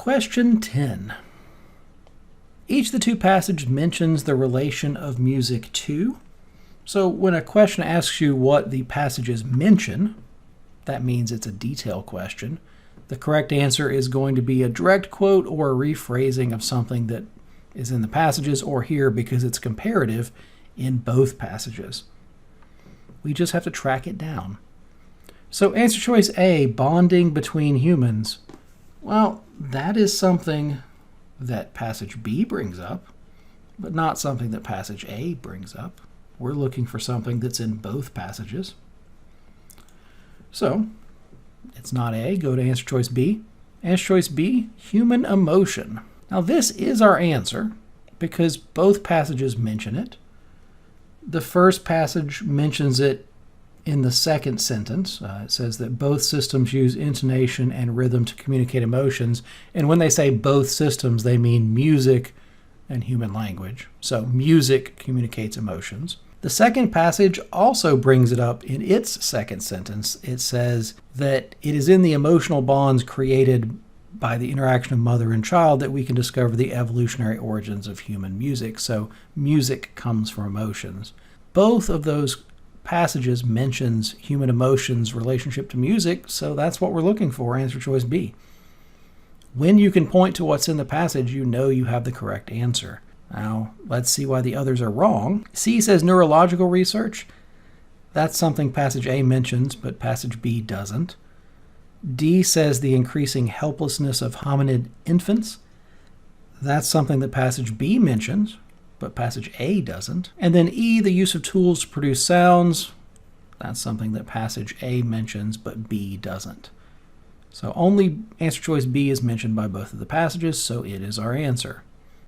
Question 10. Each of the two passages mentions the relation of music to. So when a question asks you what the passages mention, that means it's a detail question. The correct answer is going to be a direct quote or a rephrasing of something that is in the passages, or here because it's comparative in both passages. We just have to track it down. So answer choice A, bonding between humans. Well, that is something that passage B brings up, but not something that passage A brings up. We're looking for something that's in both passages. So it's not A. Go to answer choice B. Answer choice B, human emotion. Now this is our answer because both passages mention it. The first passage mentions it in the second sentence. It says that both systems use intonation and rhythm to communicate emotions. And when they say both systems, they mean music and human language. So music communicates emotions. The second passage also brings it up in its second sentence. It says that it is in the emotional bonds created by the interaction of mother and child that we can discover the evolutionary origins of human music. So music comes from emotions. Both of those passages mentions human emotions relationship to music, so that's what we're looking for, answer choice B. When you can point to what's in the passage, you know you have the correct answer. Now, let's see why the others are wrong. C says neurological research. That's something passage A mentions, but passage B doesn't. D says the increasing helplessness of hominid infants. That's something that passage B mentions, but passage A doesn't. And then E, the use of tools to produce sounds. That's something that passage A mentions, but B doesn't. So only answer choice B is mentioned by both of the passages, so it is our answer.